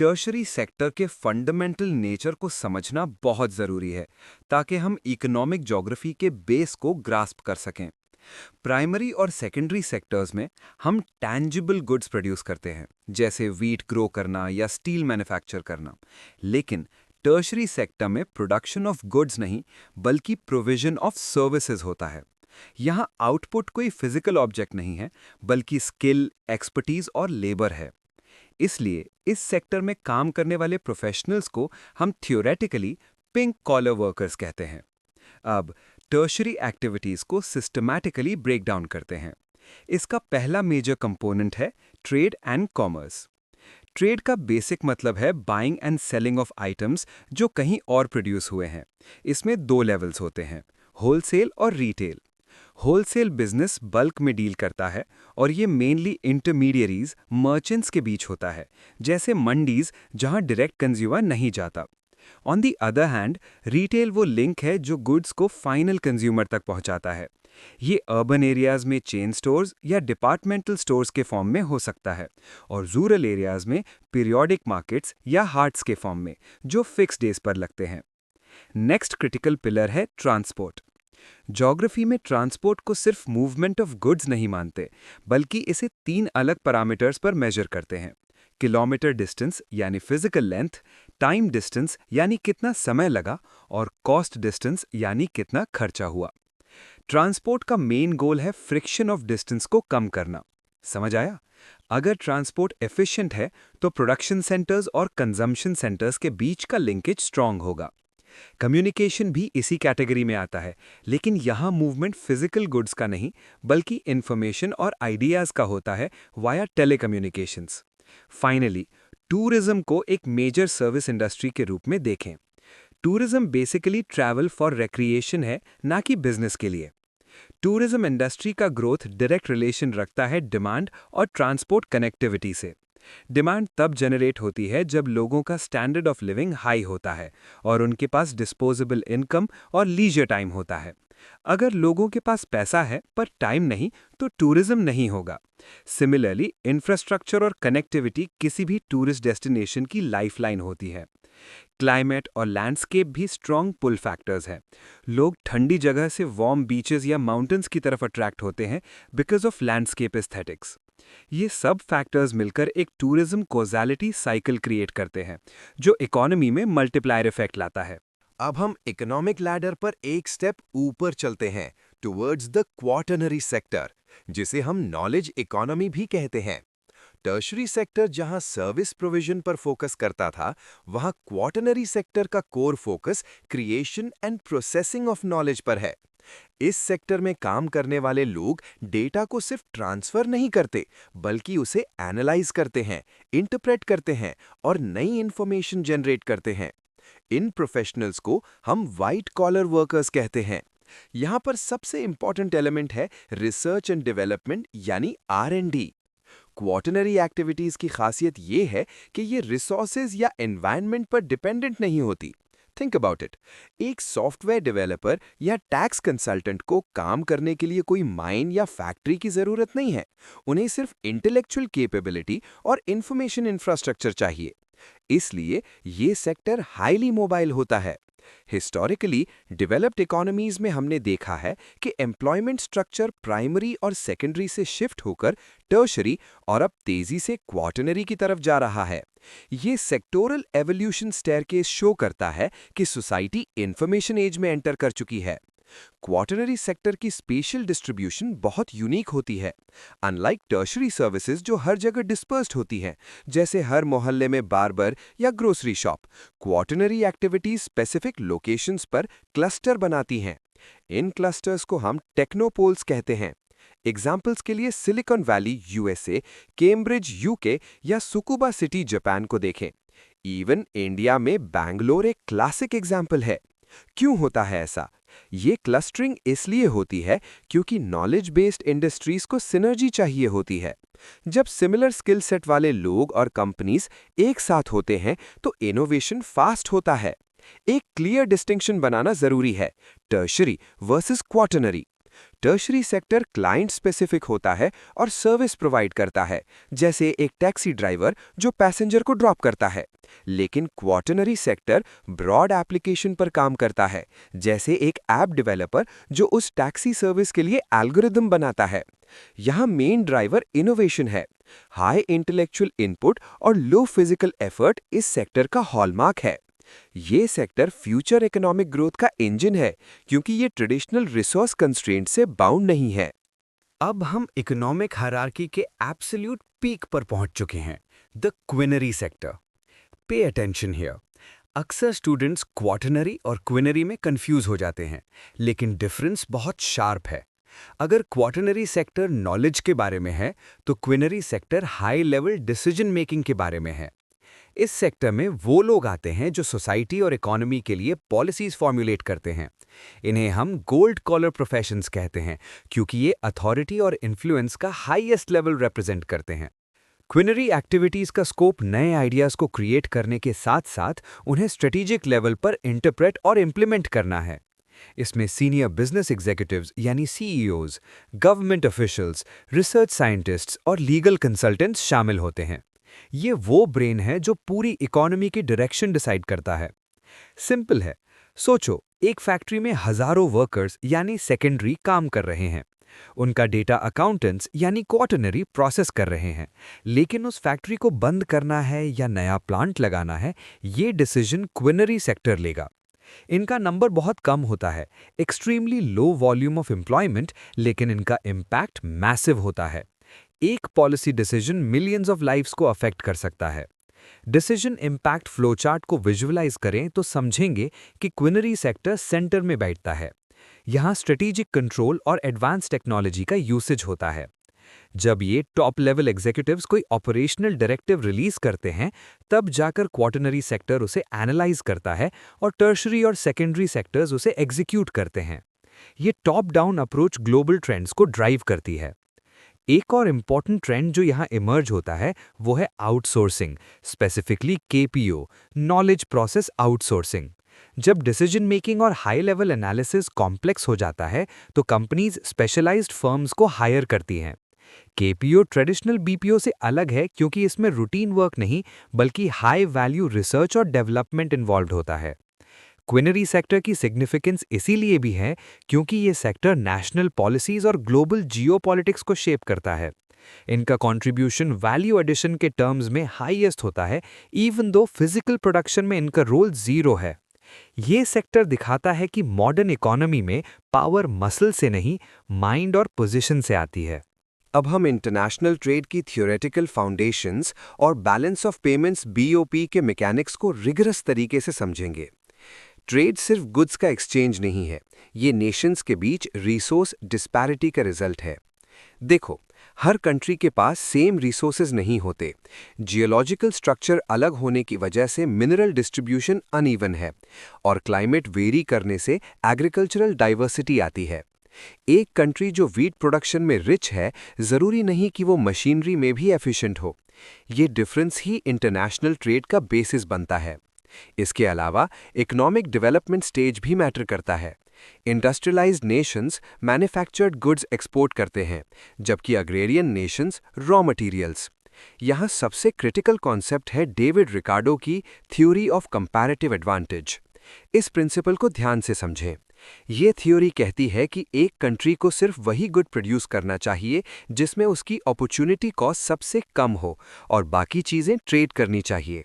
Tertiary sector के fundamental nature को समझना बहुत ज़रूरी है ताकि हम इकोनॉमिक ज्योग्राफी के बेस को ग्रास्प कर सकें। प्राइमरी और सेकेंडरी सेक्टर्स में हम टैंजिबल गुड्स प्रोड्यूस करते हैं, जैसे वीट ग्रो करना या स्टील मैन्युफैक्चर करना। लेकिन टर्शरी सेक्टर में प्रोडक्शन ऑफ गुड्स नहीं, बल्कि प्रोविजन ऑफ सर्विसेज होता है। यहाँ आउटपुट कोई फिजिकल ऑब्जेक्ट नहीं है, बल्कि स्किल, एक्सपर्टीज और लेबर है। इसलिए इस सेक्टर में काम करने वाले प्रोफेशनल्स को हम थियोरेटिकली पिंक कॉलर वर्कर्स कहते हैं। अब टर्शरी एक्टिविटीज को सिस्टमैटिकली ब्रेक डाउन करते हैं। इसका पहला मेजर कंपोनेंट है ट्रेड एंड कॉमर्स। ट्रेड का बेसिक मतलब है buying and selling of items जो कहीं और प्रोड्यूस हुए हैं। इसमें दो लेवल्स होते हैं, होलसेल और रिटेल। होलसेल बिजनेस बल्क में डील करता है और ये मेनली इंटरमीडियरीज, मर्चेंट्स के बीच होता है, जैसे मंडीज जहां डायरेक्ट कंज्यूमर नहीं जाता। On the other hand, retail वो लिंक है जो गुड्स को फाइनल कंज्यूमर तक पहुंचाता है। ये अर्बन एरियाज में चेन स्टोर्स या डिपार्टमेंटल स्टोर्स के फॉर्म में हो सकता है, और रूरल एरियाज में पीरियोडिक मार्केट्स या हार्ट्स के फॉर्म में, जो फिक्स डेज पर लगते हैं। नेक्स्ट क्रिटिकल पिलर है ट्रांसपोर्ट। ज्योग्राफी में ट्रांसपोर्ट को सिर्फ मूवमेंट ऑफ गुड्स नहीं मानते, बल्कि इसे 3 अलग पैरामीटर्स पर मेजर करते हैं: किलोमीटर डिस्टेंस यानी फिजिकल लेंथ, टाइम डिस्टेंस यानी कितना समय लगा, और कॉस्ट डिस्टेंस यानी कितना खर्चा हुआ। ट्रांसपोर्ट का मेन गोल है फ्रिक्शन ऑफ डिस्टेंस को कम करना। समझ आया? अगर ट्रांसपोर्ट एफिशिएंट है तो प्रोडक्शन सेंटर्स और कंजम्पशन सेंटर्स के बीच का लिंकेज स्ट्रांग होगा। कम्युनिकेशन भी इसी कैटेगरी में आता है, लेकिन यहाँ मूवमेंट फिजिकल गुड्स का नहीं, बल्कि इंफॉर्मेशन और आइडियाज का होता है वाया टेलीकम्युनिकेशंस। फाइनली, टूरिज्म को एक मेजर सर्विस इंडस्ट्री के रूप में देखें। Tourism basically travel for recreation है, ना कि बिजनेस के लिए। टूरिज्म इंडस्ट्री का ग्रोथ डायरेक्ट रिलेशन रखता है डिमांड और ट्रांसपोर्ट कनेक्टिविटी से। डिमांड तब जनरेट होती है जब लोगों का स्टैंडर्ड ऑफ लिविंग हाई होता है और उनके पास डिस्पोजेबल इनकम और लीजर टाइम होता है। अगर लोगों के पास पैसा है पर टाइम नहीं, तो टूरिज्म नहीं होगा। सिमिलरली, इंफ्रास्ट्रक्चर और कनेक्टिविटी किसी भी टूरिस्ट डेस्टिनेशन की लाइफलाइन होती है। क्लाइमेट और लैंडस्केप भी स्ट्रॉन्ग पुल फैक्टर्स हैं। लोग ठंडी जगह से वार्म बीचेस या माउंटेन्स की तरफ अट्रैक्ट होते हैं बिकॉज ऑफ लैंडस्केप एस्थेटिक्स। ये सब फैक्टर्स मिलकर एक टूरिज्म कॉज़ैलिटी साइकिल क्रिएट करते हैं, जो इकोनॉमी में मल्टीप्लायर इफेक्ट लाता है। अब हम इकोनॉमिक लैडर पर एक स्टेप ऊपर चलते हैं, टुवर्ड्स द क्वाटरनरी सेक्टर, जिसे हम नॉलेज इकोनॉमी भी कहते हैं। टर्शरी सेक्टर जहां सर्विस प्रोविजन पर फोकस करता था, वहां क्वाटरनरी सेक्टर का core focus creation and processing of knowledge पर है। इस सेक्टर में काम करने वाले लोग डेटा को सिर्फ ट्रांसफर नहीं करते, बल्कि उसे एनालाइज करते हैं, इंटरप्रेट करते हैं और नई इंफॉर्मेशन जनरेट करते हैं। इन प्रोफेशनल्स को हम वाइट कॉलर वर्कर्स कहते हैं। यहां पर सबसे इंपॉर्टेंट एलिमेंट है रिसर्च एंड डेवलपमेंट यानी R&D। क्वाटरनरी एक्टिविटीज की खासियत ये है कि ये रिसोर्सेज या एनवायरनमेंट पर डिपेंडेंट नहीं होती। थिंक अबाउट इट, एक सॉफ्टवेयर डेवलपर या टैक्स कंसल्टेंट को काम करने के लिए कोई माइन या फैक्ट्री की जरूरत नहीं है। उन्हें सिर्फ इंटेलेक्चुअल कैपेबिलिटी और इंफॉर्मेशन इंफ्रास्ट्रक्चर चाहिए। इसलिए ये सेक्टर हाईली मोबाइल होता है। हिस्टोरिकली डेवलप्ड इकोनॉमीज में हमने देखा है कि एम्प्लॉयमेंट स्ट्रक्चर प्राइमरी और सेकेंडरी से शिफ्ट होकर टर्शरी और अब तेजी से क्वाटरनरी की तरफ जा रहा है। ये सेक्टोरल एवोल्यूशन स्टेयरकेस शो करता है कि सोसाइटी इंफॉर्मेशन एज में एंटर कर चुकी है। क्वाटरनरी सेक्टर की स्पेशल डिस्ट्रीब्यूशन बहुत यूनिक होती है। अनलाइक टर्शरी सर्विसेज जो हर जगह डिस्पर्स्ड होती हैं, जैसे हर मोहल्ले में बार्बर या grocery shop, quaternary activities specific locations पर क्लस्टर बनाती हैं। इन क्लस्टर्स को हम टेक्नोपोल्स कहते हैं। एग्जाम्पल्स के लिए silicon valley USA, Cambridge UK या सुकुबा सिटी जापान को देखें। इवन इंडिया में बैंगलोर एक क्लासिक एग्जाम्पल है। क्यों होता है ऐसा? ये क्लस्टरिंग इसलिए होती है क्योंकि नॉलेज बेस्ड इंडस्ट्रीज को सिनर्जी चाहिए होती है। जब सिमिलर स्किल सेट वाले लोग और कंपनीज एक साथ होते हैं तो इनोवेशन फास्ट होता है। एक क्लियर डिस्टिंक्शन बनाना जरूरी है, tertiary versus quaternary. Tertiary sector client specific होता है और सर्विस प्रोवाइड करता है, जैसे एक टैक्सी ड्राइवर जो पैसेंजर को ड्रॉप करता है। लेकिन क्वाटरनरी सेक्टर ब्रॉड एप्लीकेशन पर काम करता है, जैसे एक ऐप डेवलपर जो उस टैक्सी सर्विस के लिए एल्गोरिदम बनाता है। यहाँ मेन ड्राइवर इनोवेशन है। हाई इंटेलेक्चुअल इनपुट और लो फिजिकल एफर्ट इस सेक्टर का हॉलमार्क है। ये सेक्टर फ्यूचर इकोनॉमिक ग्रोथ का इंजन है, क्योंकि ये ट्रेडिशनल रिसोर्स कंस्ट्रेंट से बाउंड नहीं है। अब हम इकोनॉमिक हायरार्की के एब्सोल्यूट पीक पर पहुंच चुके हैं, the quinary sector. Pay attention here. अक्सर स्टूडेंट्स क्वाटरनरी और क्विनरी में कंफ्यूज हो जाते हैं, लेकिन डिफरेंस बहुत शार्प है। अगर क्वाटरनरी सेक्टर नॉलेज के बारे में है, तो quinary sector high level decision making के बारे में है। इस सेक्टर में वो लोग आते हैं जो सोसाइटी और इकोनॉमी के लिए पॉलिसीज फॉर्मुलेट करते हैं। इन्हें हम गोल्ड कॉलर प्रोफेशंस कहते हैं, क्योंकि ये अथॉरिटी और इन्फ्लुएंस का हाईएस्ट लेवल रिप्रेजेंट करते हैं। क्विनरी एक्टिविटीज का स्कोप नए आइडियाज को क्रिएट करने के साथ साथ उन्हें स्ट्रेटेजिक लेवल पर इंटरप्रेट और इम्प्लीमेंट करना है। इसमें सीनियर बिजनेस एग्जीक्यूटिव्स यानी CEOs, government officials, research scientists और लीगल कंसल्टेंट्स शामिल होते हैं। ये वो ब्रेन है जो पूरी इकोनॉमी की डायरेक्शन डिसाइड करता है। सिंपल है, सोचो एक फैक्ट्री में हजारों वर्कर्स यानी सेकेंडरी काम कर रहे हैं। उनका डेटा अकाउंटेंट्स यानी क्वाटरनरी प्रोसेस कर रहे हैं, लेकिन उस फैक्ट्री को बंद करना है या नया प्लांट लगाना है, ये डिसीजन क्विनरी सेक्टर लेगा। इनका नंबर बहुत कम होता है, extremely low volume of employment, लेकिन इनका इम्पैक्ट मैसिव होता है। एक policy decision millions of lives को अफेक्ट कर सकता है। डिसीजन इम्पैक्ट फ्लोचार्ट को विजुअलाइज करें तो समझेंगे कि क्विनरी सेक्टर सेंटर में बैठता है। यहाँ स्ट्रेटेजिक कंट्रोल और एडवांस टेक्नोलॉजी का यूसेज होता है। जब ये टॉप लेवल एग्जीक्यूटिव्स कोई ऑपरेशनल डायरेक्टिव रिलीज करते हैं, तब जाकर क्वाटरनरी सेक्टर उसे एनालाइज करता है और टर्शरी और सेकेंडरी सेक्टर्स उसे एग्जीक्यूट करते हैं। ये top down approach global trends को ड्राइव करती है। एक और इम्पॉर्टेंट ट्रेंड जो यहाँ इमर्ज होता है वो है outsourcing, specifically KPO, knowledge process outsourcing. जब डिसीजन मेकिंग और हाई लेवल एनालिसिस कॉम्प्लेक्स हो जाता है, तो कंपनीज स्पेशलाइज्ड फर्म्स को हायर करती हैं। केपीओ ट्रेडिशनल बीपीओ से अलग है, क्योंकि इसमें रूटीन वर्क नहीं बल्कि हाई वैल्यू रिसर्च और डेवलपमेंट इन्वॉल्व होता है। क्विनरी सेक्टर की सिग्निफिकेंस इसीलिए भी है क्योंकि ये सेक्टर नेशनल पॉलिसीज और ग्लोबल जियोपॉलिटिक्स को शेप करता है। इनका कंट्रीब्यूशन वैल्यू एडिशन के टर्म्स में हाईएस्ट होता है, इवन दो फिजिकल प्रोडक्शन में इनका रोल जीरो है। ये सेक्टर दिखाता है कि मॉडर्न इकोनॉमी में पावर मसल से नहीं, माइंड और पोजीशन से आती है। अब हम इंटरनेशनल ट्रेड की थियोरेटिकल फाउंडेशंस और बैलेंस ऑफ पेमेंट्स बीओपी के मैकेनिक्स को रिगरस तरीके से समझेंगे। ट्रेड सिर्फ गुड्स का एक्सचेंज नहीं है, ये नेशंस के बीच रिसोर्स डिस्पैरिटी का रिजल्ट है। देखो, हर कंट्री के पास सेम रिसोर्सेज नहीं होते। जियोलॉजिकल स्ट्रक्चर अलग होने की वजह से मिनरल डिस्ट्रीब्यूशन अनइवन है, और क्लाइमेट वेरी करने से एग्रीकल्चरल डाइवर्सिटी आती है। एक कंट्री जो वीट प्रोडक्शन में रिच है, ज़रूरी नहीं कि वो मशीनरी में भी एफिशिएंट हो। ये डिफरेंस ही इंटरनेशनल ट्रेड का बेसिस बनता है। इसके अलावा इकोनॉमिक डेवलपमेंट स्टेज भी मैटर करता है। Industrialised Nations manufactured goods export करते हैं, जबकि अग्रेरियन नेशंस रॉ मटेरियल्स। यहाँ सबसे क्रिटिकल कॉन्सेप्ट है डेविड रिकार्डो की थ्योरी ऑफ कंपैरेटिव एडवांटेज। इस प्रिंसिपल को ध्यान से समझें। ये थ्योरी कहती है कि एक कंट्री को सिर्फ वही गुड प्रोड्यूस करना चाहिए जिसमें उसकी अपॉर्चुनिटी कॉस्ट सबसे कम हो, और बाकी चीज़ें ट्रेड करनी चाहिए।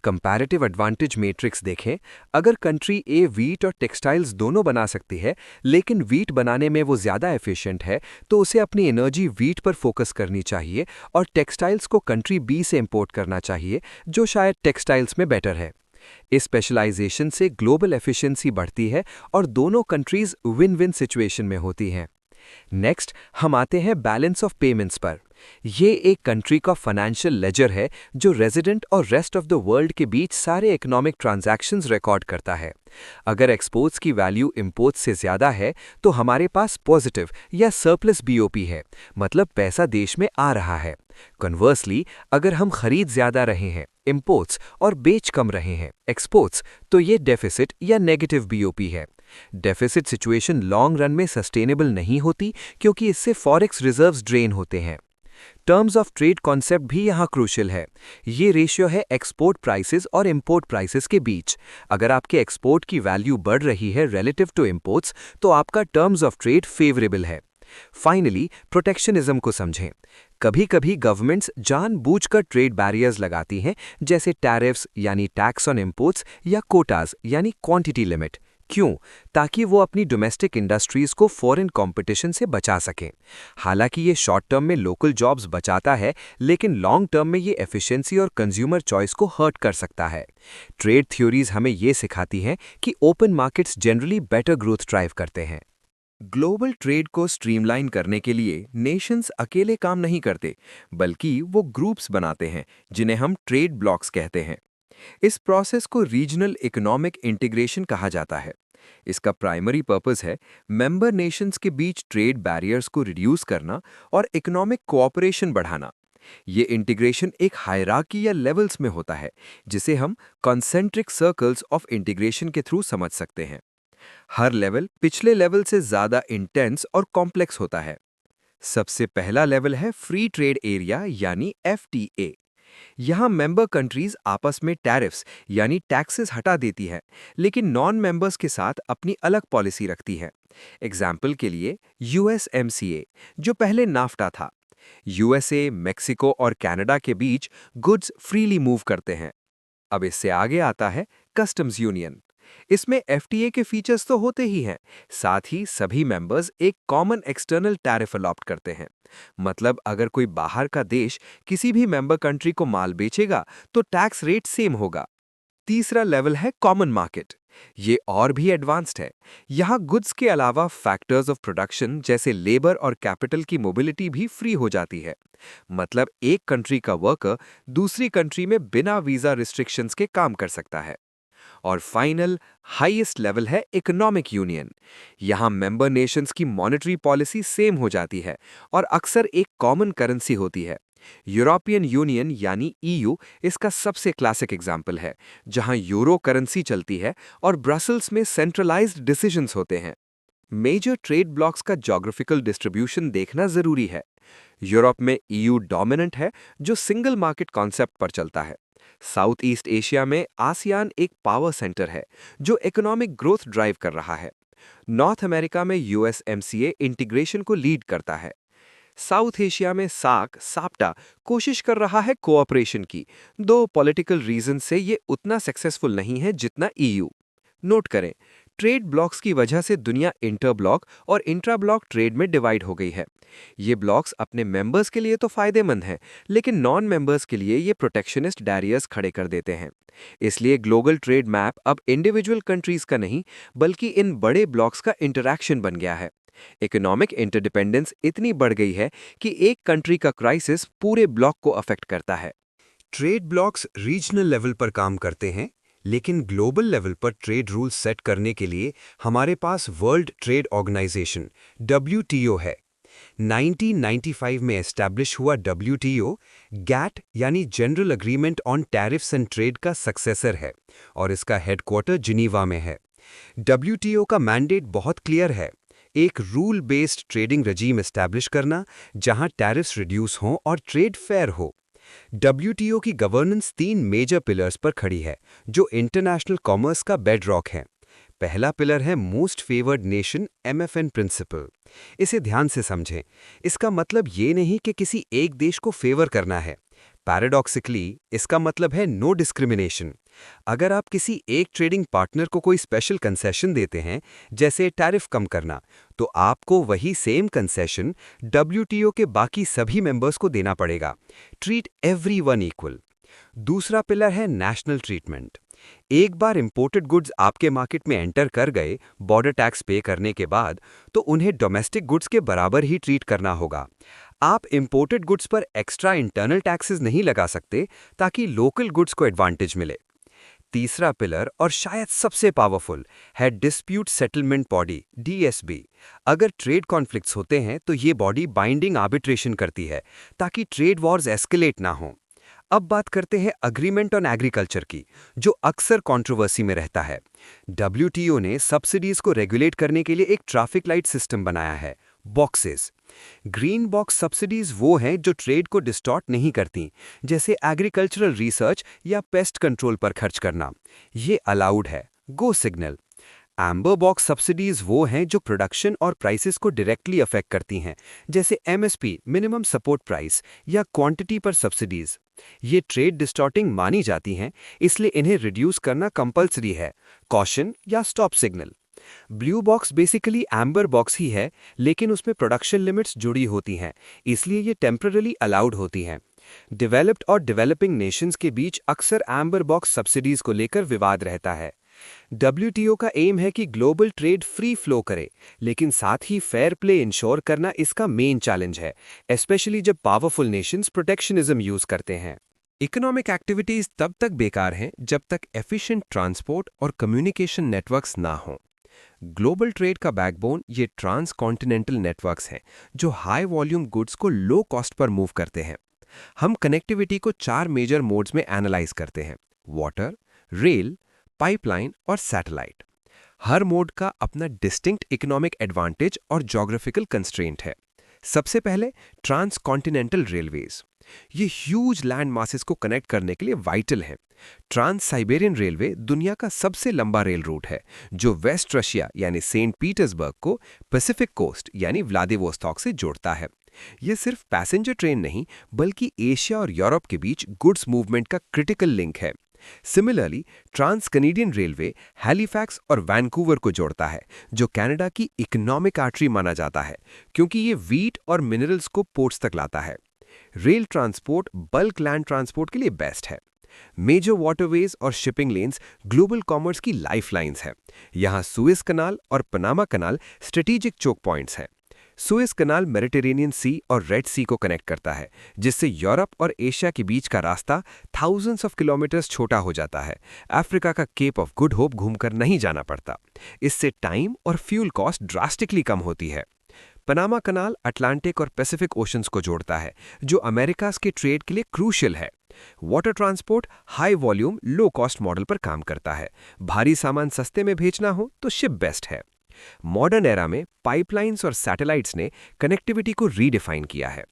कंपैरेटिव एडवांटेज मैट्रिक्स देखें। अगर कंट्री ए वीट और टेक्सटाइल्स दोनों बना सकती है, लेकिन वीट बनाने में वो ज़्यादा एफिशिएंट है, तो उसे अपनी एनर्जी वीट पर फोकस करनी चाहिए और टेक्सटाइल्स को कंट्री बी से इंपोर्ट करना चाहिए, जो शायद टेक्सटाइल्स में बेटर है। इस स्पेशलाइजेशन से ग्लोबल एफिशिएंसी बढ़ती है और दोनों कंट्रीज विन विन सिचुएशन में होती हैं। नेक्स्ट हम आते हैं बैलेंस ऑफ पेमेंट्स पर। ये एक कंट्री का फाइनेंशियल लेजर है जो रेजिडेंट और रेस्ट ऑफ द वर्ल्ड के बीच सारे इकोनॉमिक ट्रांजैक्शंस रिकॉर्ड करता है। अगर एक्सपोर्ट्स की वैल्यू इंपोर्ट्स से ज़्यादा है, तो हमारे पास पॉजिटिव या सरप्लस बीओपी है, मतलब पैसा देश में आ रहा है। कन्वर्सली, अगर हम खरीद ज़्यादा रहे हैं इंपोर्ट्स और बेच कम रहे हैं एक्सपोर्ट्स, तो ये डेफिसिट या नेगेटिव बीओपी है। डेफिसिट सिचुएशन लॉन्ग रन में सस्टेनेबल नहीं होती क्योंकि इससे फॉरेक्स रिजर्व्स ड्रेन होते हैं। टर्म्स ऑफ ट्रेड कॉन्सेप्ट भी यहाँ क्रूशियल है। ये रेशियो है एक्सपोर्ट प्राइसेस और इंपोर्ट प्राइसेस के बीच। अगर आपके एक्सपोर्ट की वैल्यू बढ़ रही है रिलेटिव टू इंपोर्ट्स, तो आपका टर्म्स ऑफ ट्रेड फेवरेबल है। फाइनली, प्रोटेक्शनिज्म को समझें। कभी कभी गवर्नमेंट्स जानबूझकर ट्रेड बैरियर्स लगाती हैं, जैसे टैरिफ्स यानी टैक्स ऑन इंपोर्ट्स या कोटाज यानी क्वांटिटी लिमिट। क्यों? ताकि वो अपनी डोमेस्टिक इंडस्ट्रीज को फॉरेन कंपटीशन से बचा सकें। हालांकि ये शॉर्ट टर्म में लोकल जॉब्स बचाता है, लेकिन लॉन्ग टर्म में ये एफिशिएंसी और कंज्यूमर चॉइस को हर्ट कर सकता है। ट्रेड थ्योरीज हमें ये सिखाती हैं कि open markets generally better growth drive करते हैं। ग्लोबल ट्रेड को स्ट्रीमलाइन करने के लिए नेशंस अकेले काम नहीं करते, बल्कि वो ग्रुप्स बनाते हैं जिन्हें हम ट्रेड ब्लॉक्स कहते हैं। इस प्रोसेस को रीजनल इकोनॉमिक इंटीग्रेशन कहा जाता है। इसका प्राइमरी पर्पस है मेंबर नेशंस के बीच ट्रेड बैरियर्स को रिड्यूस करना और इकोनॉमिक कोऑपरेशन बढ़ाना। ये इंटीग्रेशन एक हायरार्की या लेवल्स में होता है, जिसे हम कॉन्सेंट्रिक सर्कल्स ऑफ इंटीग्रेशन के थ्रू समझ सकते हैं। हर लेवल पिछले लेवल से ज्यादा इंटेंस और कॉम्प्लेक्स होता है। सबसे पहला लेवल है फ्री ट्रेड एरिया यानी FTA। यहाँ मेंबर कंट्रीज आपस में टैरिफ्स यानी टैक्सेस हटा देती है, लेकिन नॉन मेंबर्स के साथ अपनी अलग पॉलिसी रखती है। एग्जाम्पल के लिए USMCA, जो पहले नाफ्टा था। USA, मेक्सिको और कनाडा के बीच गुड्स फ्रीली मूव करते हैं। अब इससे आगे आता है कस्टम्स यूनियन। इसमें FTA के फीचर्स तो होते ही हैं, साथ ही सभी मेंबर्स एक कॉमन एक्सटर्नल टैरिफ अडॉप्ट करते हैं। मतलब अगर कोई बाहर का देश किसी भी मेंबर कंट्री को माल बेचेगा तो टैक्स रेट सेम होगा। तीसरा लेवल है कॉमन मार्केट। ये और भी एडवांस्ड है। यहाँ गुड्स के अलावा फैक्टर्स ऑफ प्रोडक्शन जैसे लेबर और कैपिटल की मोबिलिटी भी फ्री हो जाती है। मतलब एक कंट्री का वर्कर दूसरी कंट्री में बिना वीजा रिस्ट्रिक्शंस के काम कर सकता है। और फाइनल हाईएस्ट लेवल है इकोनॉमिक यूनियन। यहाँ मेंबर नेशंस की मॉनेटरी पॉलिसी सेम हो जाती है और अक्सर एक कॉमन करेंसी होती है। यूरोपियन यूनियन यानी EU इसका सबसे क्लासिक एग्जाम्पल है, जहाँ यूरो करेंसी चलती है और ब्रसल्स में सेंट्रलाइज्ड डिसीजंस होते हैं। मेजर ट्रेड ब्लॉक्स का ज्योग्राफिकल डिस्ट्रीब्यूशन देखना जरूरी है। यूरोप में EU डोमिनेंट है, जो सिंगल मार्केट कॉन्सेप्ट पर चलता है। साउथ ईस्ट एशिया में आसियान एक पावर सेंटर है, जो इकोनॉमिक ग्रोथ ड्राइव कर रहा है। नॉर्थ अमेरिका में USMCA इंटीग्रेशन को लीड करता है। साउथ एशिया में साप्टा कोशिश कर रहा है कोऑपरेशन की, दो पॉलिटिकल रीजन से ये उतना सक्सेसफुल नहीं है जितना EU। नोट करें, ट्रेड ब्लॉक्स की वजह से दुनिया इंटर ब्लॉक और इंट्रा ब्लॉक ट्रेड में डिवाइड हो गई है। ये ब्लॉक्स अपने मेंबर्स के लिए तो फायदेमंद हैं, लेकिन नॉन मेंबर्स के लिए ये प्रोटेक्शनिस्ट बैरियर्स खड़े कर देते हैं। इसलिए ग्लोबल ट्रेड मैप अब इंडिविजुअल कंट्रीज का नहीं, बल्कि इन बड़े ब्लॉक्स का इंटरैक्शन बन गया है। इकोनॉमिक इंटरडिपेंडेंस इतनी बढ़ गई है कि एक कंट्री का क्राइसिस पूरे ब्लॉक को अफेक्ट करता है। ट्रेड ब्लॉक्स रीजनल लेवल पर काम करते हैं, लेकिन ग्लोबल लेवल पर ट्रेड रूल्स सेट करने के लिए हमारे पास वर्ल्ड ट्रेड ऑर्गेनाइजेशन WTO है। 1995 में एस्टैब्लिश हुआ WTO GATT यानी general agreement on tariffs and trade का सक्सेसर है और इसका हेडक्वार्टर जिनीवा में है। WTO का मैंडेट बहुत क्लियर है, एक रूल बेस्ड ट्रेडिंग रजीम एस्टैब्लिश करना जहां टैरिफ्स रिड्यूस हों और ट्रेड फेयर हो। WTO की गवर्नेंस 3 मेजर पिलर्स पर खड़ी है, जो इंटरनेशनल कॉमर्स का बेडरॉक है। पहला पिलर है most favoured nation MFN principle. इसे ध्यान से समझें। इसका मतलब ये नहीं कि किसी एक देश को फेवर करना है। पैराडॉक्सिकली इसका मतलब है नो डिस्क्रिमिनेशन। अगर आप किसी एक ट्रेडिंग पार्टनर को कोई स्पेशल कंसेशन देते हैं, जैसे टैरिफ कम करना, तो आपको वही सेम कंसेशन WTO के बाकी सभी मेंबर्स को देना पड़ेगा। Treat everyone equal. दूसरा पिलर है नेशनल ट्रीटमेंट। एक बार इंपोर्टेड गुड्स आपके मार्केट में एंटर कर गए बॉर्डर टैक्स पे करने के बाद, तो उन्हें डोमेस्टिक गुड्स के बराबर ही ट्रीट करना होगा। आप इंपोर्टेड गुड्स पर एक्स्ट्रा इंटरनल टैक्सेस नहीं लगा सकते ताकि लोकल गुड्स को एडवांटेज मिले। तीसरा पिलर और शायद सबसे पावरफुल है डिस्प्यूट सेटलमेंट बॉडी DSB। अगर ट्रेड कॉन्फ्लिक्ट्स होते हैं तो ये बॉडी बाइंडिंग आर्बिट्रेशन करती है ताकि ट्रेड वॉर्स एस्केलेट ना हो। अब बात करते हैं अग्रीमेंट ऑन एग्रीकल्चर की, जो अक्सर कंट्रोवर्सी में रहता है। डब्ल्यूटीओ ने सब्सिडीज को रेगुलेट करने के लिए एक ट्रैफिक लाइट सिस्टम बनाया है, बॉक्सेस। ग्रीन बॉक्स सब्सिडीज वो हैं जो ट्रेड को डिस्टॉर्ट नहीं करती, जैसे एग्रीकल्चरल रिसर्च या पेस्ट कंट्रोल पर खर्च करना। ये अलाउड है, गो सिग्नल। एम्बर बॉक्स सब्सिडीज वो हैं जो प्रोडक्शन और प्राइसेस को डायरेक्टली अफेक्ट करती हैं, जैसे एमएसपी मिनिमम सपोर्ट प्राइस या क्वांटिटी पर सब्सिडीज। ये ट्रेड डिस्टॉर्टिंग मानी जाती हैं, इसलिए इन्हें रिड्यूस करना कंपलसरी है, कॉशन या stop signal. Blue box basically amber box ही है, लेकिन उसमें प्रोडक्शन लिमिट्स जुड़ी होती हैं, इसलिए ये टेम्पररी अलाउड होती हैं। डेवलप्ड और डेवलपिंग नेशंस के बीच अक्सर एम्बर बॉक्स सब्सिडीज को लेकर विवाद रहता है। डब्ल्यूटीओ का एम है कि ग्लोबल ट्रेड फ्री फ्लो करे, लेकिन साथ ही फेयर प्ले इंश्योर करना इसका मेन चैलेंज है, स्पेशली जब पावरफुल नेशंस प्रोटेक्शनिज्म यूज करते हैं। इकोनॉमिक एक्टिविटीज तब तक बेकार हैं जब तक एफिशिएंट ट्रांसपोर्ट और कम्युनिकेशन नेटवर्क्स ना हों। ग्लोबल ट्रेड का बैकबोन ये ट्रांस कॉन्टिनेंटल नेटवर्क्स हैं, जो हाई वॉल्यूम गुड्स को लो कॉस्ट पर मूव करते हैं। हम कनेक्टिविटी को 4 मेजर मोड्स में एनालाइज करते हैं: वाटर, रेल, पाइपलाइन और सैटेलाइट। हर मोड का अपना डिस्टिंक्ट इकोनॉमिक एडवांटेज और ज्योग्राफिकल कंस्ट्रेंट है। सबसे पहले ट्रांस कॉन्टिनेंटल रेलवेज। ये ह्यूज लैंड मासेस को कनेक्ट करने के लिए वाइटल हैं। ट्रांस साइबेरियन रेलवे दुनिया का सबसे लंबा रेल रूट है, जो वेस्ट रशिया यानी सेंट पीटर्सबर्ग को पैसिफिक कोस्ट यानी व्लादिवोस्तोक से जोड़ता है। यह सिर्फ पैसेंजर ट्रेन नहीं, बल्कि एशिया और यूरोप के बीच गुड्स मूवमेंट का क्रिटिकल लिंक है। Similarly trans Canadian railway Halifax और वैंकूवर को जोड़ता है, जो कनाडा की इकोनॉमिक आर्टरी माना जाता है, क्योंकि ये व्हीट और मिनरल्स को पोर्ट्स तक लाता है। Rail transport bulk land transport के लिए बेस्ट है। मेजर वाटरवेज और शिपिंग लेन्स ग्लोबल कॉमर्स की लाइफलाइंस हैं। यहाँ सुएज कनाल और Panama canal strategic choke points हैं। सुएज कनाल मेडिटेरेनियन सी और रेड सी को कनेक्ट करता है, जिससे यूरोप और एशिया के बीच का रास्ता थाउजेंड्स ऑफ किलोमीटर्स छोटा हो जाता है। अफ्रीका का केप ऑफ गुड होप घूमकर नहीं जाना पड़ता। इससे टाइम और फ्यूल कॉस्ट ड्रास्टिकली कम होती है। पनामा कनाल अटलांटिक और पैसिफिक ओशंस को जोड़ता है, जो अमेरिकास के ट्रेड के लिए क्रूशियल है। Water transport high volume low cost model पर काम करता है। भारी सामान सस्ते में भेजना हो तो शिप बेस्ट है। मॉडर्न एरा में पाइपलाइंस और सैटेलाइट्स ने कनेक्टिविटी को रीडिफाइन किया है।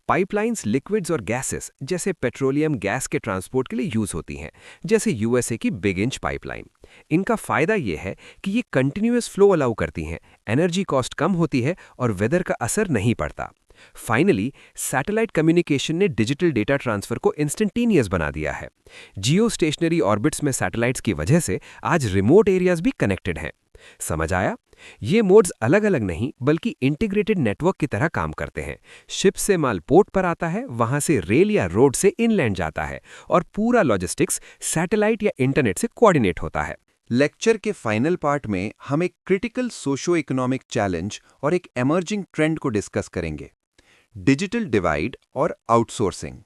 पाइपलाइंस लिक्विड्स और गैसेस जैसे पेट्रोलियम गैस के ट्रांसपोर्ट के लिए यूज होती हैं, जैसे यूएसए की बिग इंच पाइपलाइन। इनका फायदा यह है कि ये कंटिन्यूअस फ्लो अलाउ करती हैं, एनर्जी कॉस्ट कम होती है और वेदर का असर नहीं पड़ता। फाइनली सैटेलाइट कम्युनिकेशन ने डिजिटल डेटा ट्रांसफर को इंस्टेंटेनियस बना दिया है। जियो स्टेशनरी ऑर्बिट्स में सैटेलाइट्स की वजह से आज रिमोट एरियाज भी कनेक्टेड हैं। समझ आया? ये मोड्स अलग अलग नहीं, बल्कि इंटीग्रेटेड नेटवर्क की तरह काम करते हैं। शिप से माल पोर्ट पर आता है, वहां से रेल या रोड से इनलैंड जाता है, और पूरा लॉजिस्टिक्स सैटेलाइट या इंटरनेट से कोऑर्डिनेट होता है। लेक्चर के फाइनल पार्ट में हम एक क्रिटिकल सोशो इकोनॉमिक चैलेंज और एक एमर्जिंग ट्रेंड को डिस्कस करेंगे: डिजिटल डिवाइड और आउटसोर्सिंग।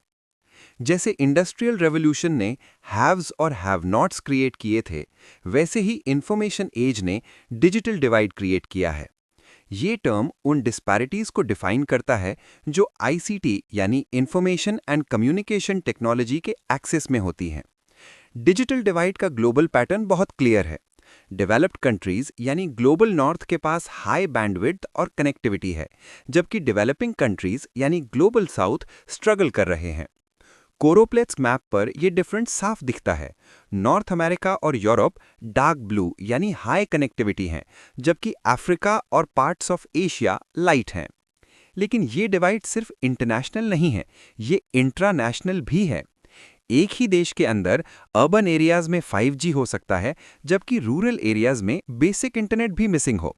जैसे इंडस्ट्रियल रेवोल्यूशन ने हैव्स और हैव नॉट्स क्रिएट किए थे, वैसे ही इंफॉर्मेशन एज ने डिजिटल डिवाइड क्रिएट किया है। ये टर्म उन डिस्पैरिटीज को डिफाइन करता है जो आईसीटी यानी इंफॉर्मेशन एंड कम्युनिकेशन टेक्नोलॉजी के एक्सेस में होती हैं। डिजिटल डिवाइड का ग्लोबल पैटर्न बहुत क्लियर है। डेवलप्ड कंट्रीज यानी ग्लोबल नॉर्थ के पास हाई बैंडविड्थ और कनेक्टिविटी है, जबकि डेवलपिंग कंट्रीज यानी ग्लोबल साउथ स्ट्रगल कर रहे हैं। कोरोप्लेट्स मैप पर यह डिफरेंस साफ दिखता है। नॉर्थ अमेरिका और यूरोप डार्क ब्लू यानी हाई कनेक्टिविटी हैं, जबकि अफ्रीका और पार्ट्स ऑफ एशिया लाइट हैं। लेकिन ये डिवाइड सिर्फ इंटरनेशनल नहीं है, ये इंट्रानेशनल भी है। एक ही देश के अंदर अर्बन एरियाज में 5G हो सकता है, जबकि रूरल एरियाज में बेसिक इंटरनेट भी मिसिंग हो।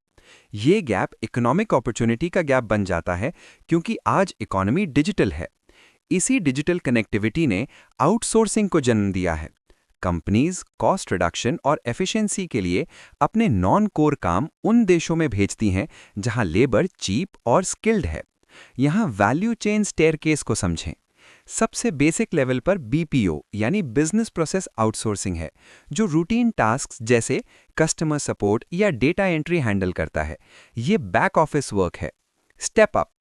ये गैप इकोनॉमिक अपॉर्चुनिटी का गैप बन जाता है, क्योंकि आज इकोनॉमी डिजिटल है। इसी डिजिटल कनेक्टिविटी ने आउटसोर्सिंग को जन्म दिया है। कंपनीज कॉस्ट रिडक्शन और एफिशिएंसी के लिए अपने नॉन कोर काम उन देशों में भेजती हैं जहां लेबर चीप और स्किल्ड है। यहां वैल्यू चेन स्टेयरकेस को समझें। सबसे बेसिक लेवल पर बीपीओ यानी बिजनेस प्रोसेस आउटसोर्सिंग है, जो रूटीन टास्क्स जैसे कस्टमर सपोर्ट या डेटा एंट्री हैंडल करता है। ये बैक ऑफिस वर्क है। स्टेप अप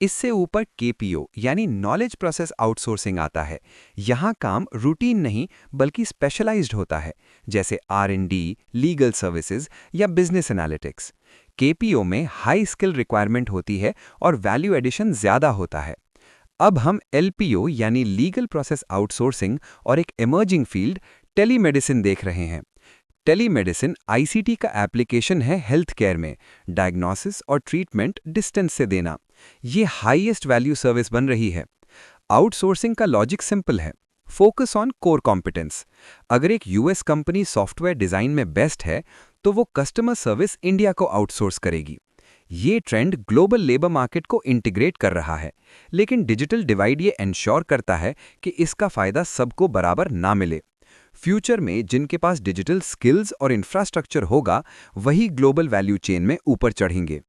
इससे ऊपर केपीओ यानी नॉलेज प्रोसेस आउटसोर्सिंग आता है। यहाँ काम रूटीन नहीं बल्कि स्पेशलाइज्ड होता है, जैसे R&D, लीगल सर्विसेज या बिजनेस एनालिटिक्स। केपीओ में हाई स्किल रिक्वायरमेंट होती है और वैल्यू एडिशन ज़्यादा होता है। अब हम एलपीओ यानी लीगल प्रोसेस आउटसोर्सिंग और एक इमर्जिंग फील्ड टेलीमेडिसिन देख रहे हैं। टेलीमेडिसिन आईसीटी का एप्लीकेशन है हेल्थ केयर में, डायग्नोसिस और ट्रीटमेंट डिस्टेंस से देना। ये हाईएस्ट वैल्यू सर्विस बन रही है। आउटसोर्सिंग का लॉजिक सिंपल है, फोकस ऑन कोर कॉम्पिटेंस। अगर एक यूएस कंपनी सॉफ्टवेयर डिजाइन में बेस्ट है, तो वो कस्टमर सर्विस इंडिया को आउटसोर्स करेगी। ये ट्रेंड ग्लोबल लेबर मार्केट को इंटीग्रेट कर रहा है, लेकिन डिजिटल डिवाइड ये एंश्योर करता है कि इसका फायदा सबको बराबर ना मिले। फ्यूचर में जिनके पास डिजिटल स्किल्स और इंफ्रास्ट्रक्चर होगा, वही ग्लोबल वैल्यू चेन में ऊपर चढ़ेंगे।